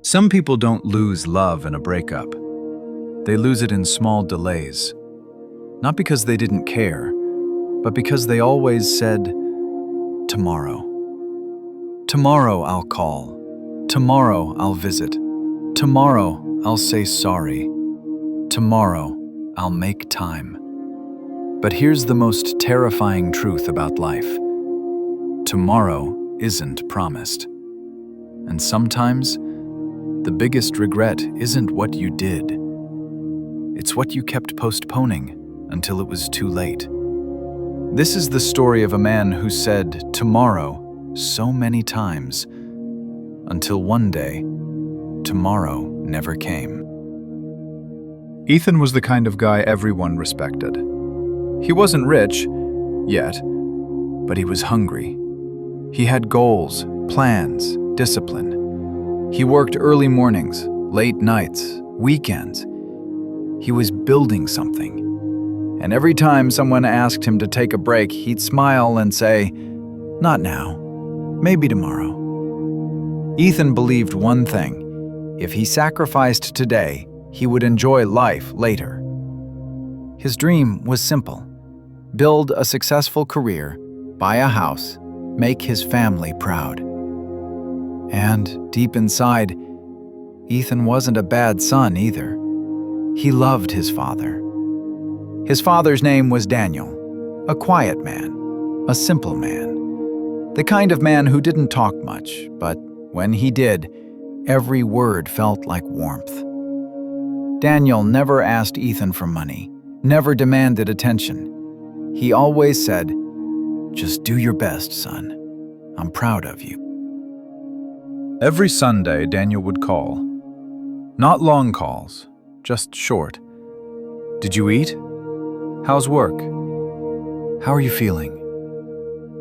Some people don't lose love in a breakup. They lose it in small delays. Not because they didn't care, but because they always said, tomorrow. Tomorrow I'll call. Tomorrow I'll visit. Tomorrow I'll say sorry. Tomorrow I'll make time. But here's the most terrifying truth about life. Tomorrow isn't promised. And sometimes, the biggest regret isn't what you did. It's what you kept postponing until it was too late. This is the story of a man who said tomorrow so many times, until one day, tomorrow never came. Ethan was the kind of guy everyone respected. He wasn't rich, yet, but he was hungry. He had goals, plans, discipline. He worked early mornings, late nights, weekends. He was building something. And every time someone asked him to take a break, he'd smile and say, "Not now, maybe tomorrow." Ethan believed one thing: if he sacrificed today, he would enjoy life later. His dream was simple: build a successful career, buy a house, make his family proud. And deep inside, Ethan wasn't a bad son either. He loved his father. His father's name was Daniel, a quiet man, a simple man, the kind of man who didn't talk much, but when he did, every word felt like warmth. Daniel never asked Ethan for money, never demanded attention. He always said, "Just do your best, son. I'm proud of you." Every Sunday, Daniel would call. Not long calls, just short. "Did you eat? How's work? How are you feeling?"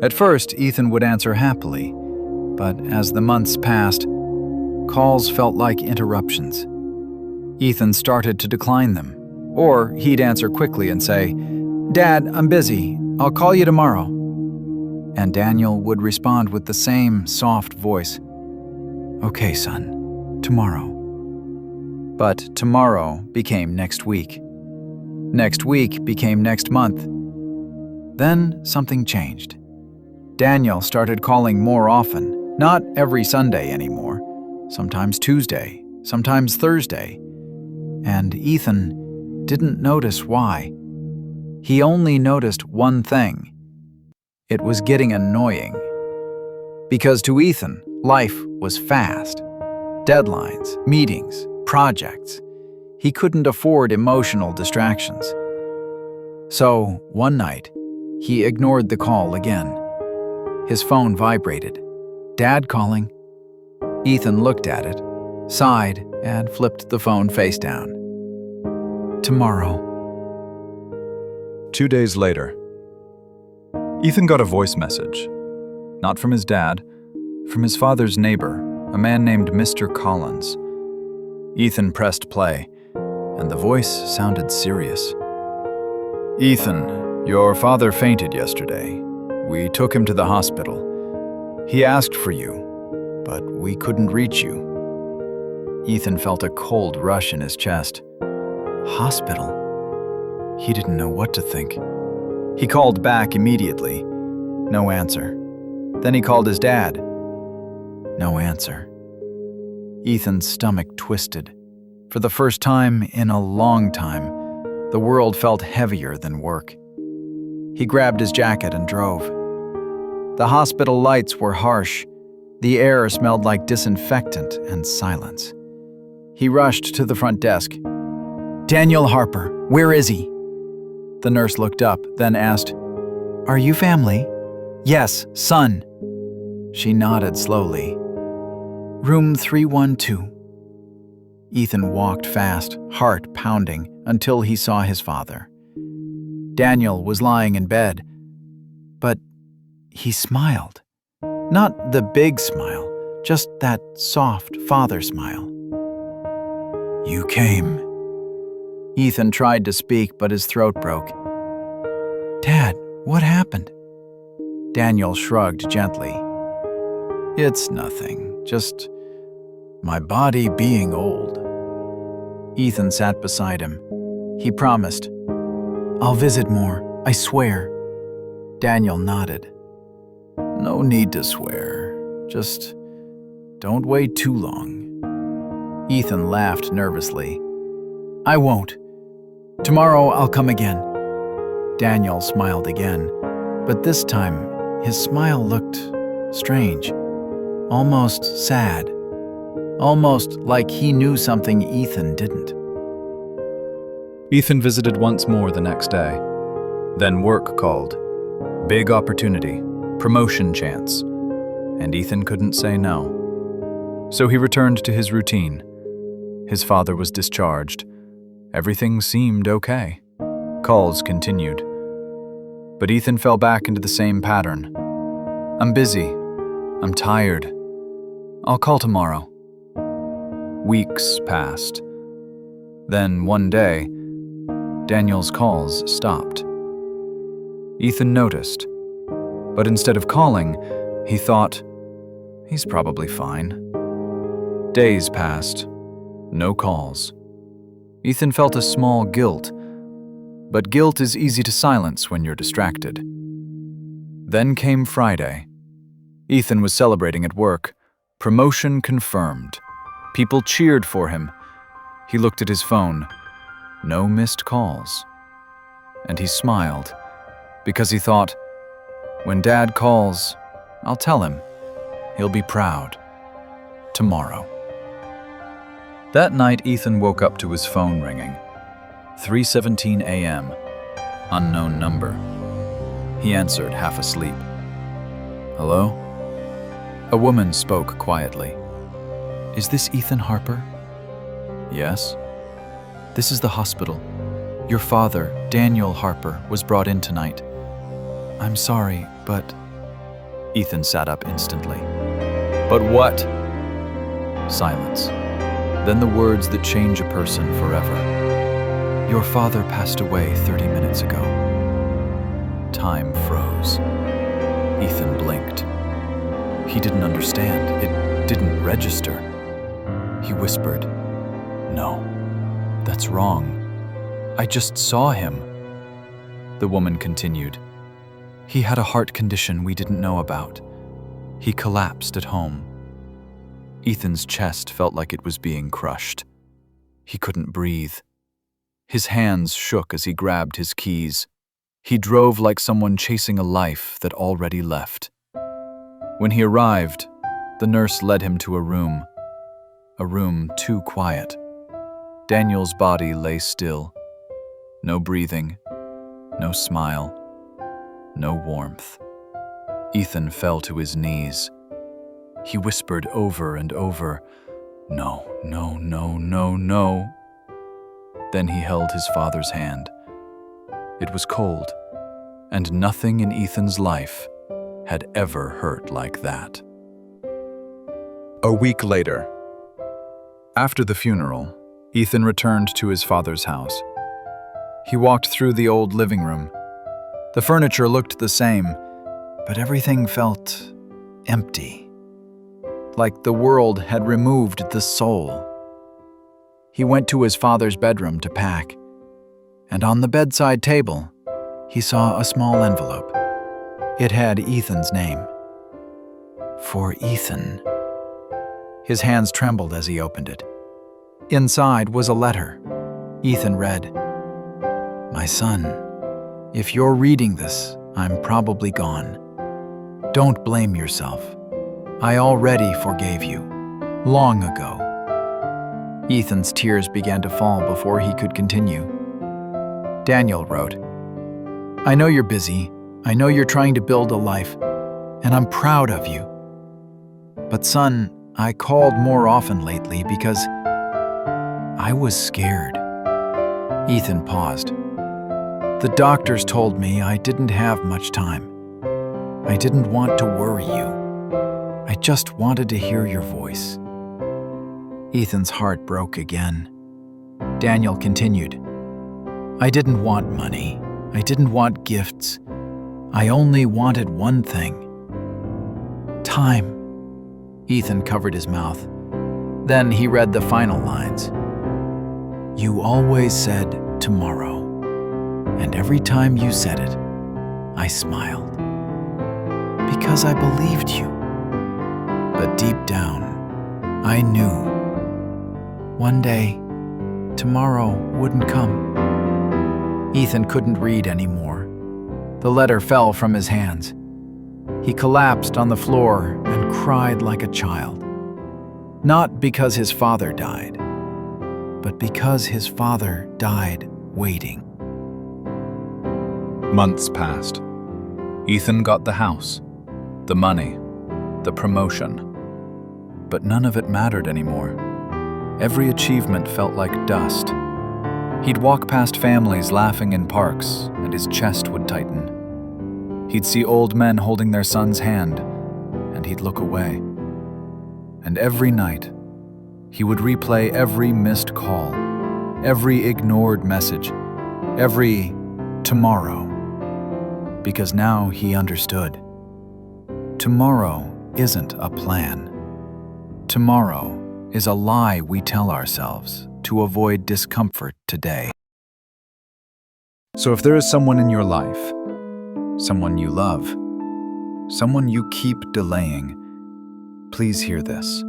At first, Ethan would answer happily, but as the months passed, calls felt like interruptions. Ethan started to decline them, or he'd answer quickly and say, "Dad, I'm busy. I'll call you tomorrow." And Daniel would respond with the same soft voice, "Okay, son, tomorrow." But tomorrow became next week. Next week became next month. Then something changed. Daniel started calling more often, not every Sunday anymore, sometimes Tuesday, sometimes Thursday. And Ethan didn't notice why. He only noticed one thing. It was getting annoying. Because to Ethan, life was fast. Deadlines, meetings, projects. He couldn't afford emotional distractions. So, one night, he ignored the call again. His phone vibrated. "Dad calling." Ethan looked at it, sighed, and flipped the phone face down. "Tomorrow." 2 days later, Ethan got a voice message. Not from his dad, from his father's neighbor, a man named Mr. Collins. Ethan pressed play, and the voice sounded serious. "Ethan, your father fainted yesterday. We took him to the hospital. He asked for you, but we couldn't reach you." Ethan felt a cold rush in his chest. Hospital? He didn't know what to think. He called back immediately. No answer. Then he called his dad. No answer. Ethan's stomach twisted. For the first time in a long time, the world felt heavier than work. He grabbed his jacket and drove. The hospital lights were harsh. The air smelled like disinfectant and silence. He rushed to the front desk. "Daniel Harper, where is he?" The nurse looked up, then asked, "Are you family?" "Yes, son." She nodded slowly. "Room 312. Ethan walked fast, heart pounding, until he saw his father. Daniel was lying in bed, but he smiled. Not the big smile, just that soft father smile. "You came." Ethan tried to speak, but his throat broke. "Dad, what happened?" Daniel shrugged gently. "It's nothing, just My body being old. Ethan sat beside him. He promised, I'll visit more, I swear. Daniel nodded. No need to swear. Just don't wait too long. Ethan laughed nervously. I won't. Tomorrow I'll come again. Daniel smiled again, but this time his smile looked strange, almost sad, almost like he knew something Ethan didn't. Ethan visited once more the next day. Then work called. Big opportunity, promotion chance, and Ethan couldn't say no. So he returned to his routine. His father was discharged. Everything seemed okay. Calls continued. But Ethan fell back into the same pattern. I'm busy. I'm tired. I'll call tomorrow. Weeks passed. Then one day, Daniel's calls stopped. Ethan noticed, but instead of calling, he thought, he's probably fine. Days passed. No calls. Ethan felt a small guilt, but guilt is easy to silence when you're distracted. Then came Friday. Ethan was celebrating at work. Promotion confirmed. People cheered for him. He looked at his phone. No missed calls. And he smiled, because he thought, when Dad calls, I'll tell him. He'll be proud. Tomorrow. That night, Ethan woke up to his phone ringing. 3:17 a.m. Unknown number. He answered, half asleep. Hello? A woman spoke quietly. Is this Ethan Harper? Yes. This is the hospital. Your father, Daniel Harper, was brought in tonight. I'm sorry, but... Ethan sat up instantly. But what? Silence. Then the words that change a person forever. Your father passed away 30 minutes ago. Time froze. Ethan blinked. He didn't understand. It didn't register. He whispered, No, that's wrong. I just saw him. The woman continued. He had a heart condition we didn't know about. He collapsed at home. Ethan's chest felt like it was being crushed. He couldn't breathe. His hands shook as he grabbed his keys. He drove like someone chasing a life that already left. When he arrived, the nurse led him to a room too quiet. Daniel's body lay still. No breathing, no smile, no warmth. Ethan fell to his knees. He whispered over and over, No, no, no, no, no. Then he held his father's hand. It was cold, and nothing in Ethan's life had ever hurt like that. A week later, after the funeral, Ethan returned to his father's house. He walked through the old living room. The furniture looked the same, but everything felt empty. Like the world had removed the soul. He went to his father's bedroom to pack, and on the bedside table, he saw a small envelope. It had Ethan's name. For Ethan. His hands trembled as he opened it. Inside was a letter. Ethan read, My son, if you're reading this, I'm probably gone. Don't blame yourself. I already forgave you, long ago. Ethan's tears began to fall before he could continue. Daniel wrote, I know you're busy. I know you're trying to build a life, and I'm proud of you. But son, I called more often lately because I was scared. Ethan paused. The doctors told me I didn't have much time. I didn't want to worry you. I just wanted to hear your voice. Ethan's heart broke again. Daniel continued, I didn't want money. I didn't want gifts. I only wanted one thing. Time. Ethan covered his mouth. Then he read the final lines. "You always said tomorrow, and every time you said it, I smiled. Because I believed you. But deep down, I knew one day, tomorrow wouldn't come." Ethan couldn't read anymore. The letter fell from his hands. He collapsed on the floor and cried like a child. Not because his father died, but because his father died waiting. Months passed. Ethan got the house, the money, the promotion. But none of it mattered anymore. Every achievement felt like dust. He'd walk past families laughing in parks, and his chest would tighten. He'd see old men holding their son's hand, and he'd look away. And every night, he would replay every missed call, every ignored message, every tomorrow. Because now he understood. Tomorrow isn't a plan. Tomorrow is a lie we tell ourselves to avoid discomfort today. So if there is someone in your life, someone you love, someone you keep delaying, please hear this.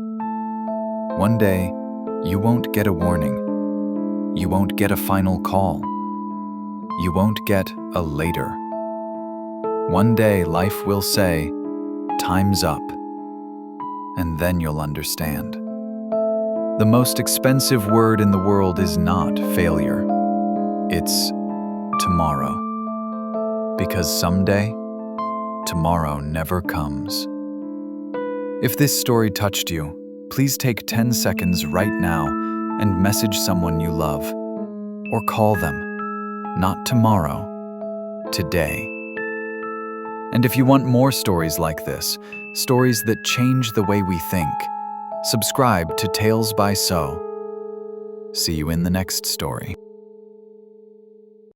One day, you won't get a warning. You won't get a final call. You won't get a later. One day, life will say, "Time's up." And then you'll understand. The most expensive word in the world is not failure. It's tomorrow. Because someday, tomorrow never comes. If this story touched you, please take 10 seconds right now and message someone you love. Or call them. Not tomorrow, today. And if you want more stories like this, stories that change the way we think, subscribe to Tales by So. See you in the next story.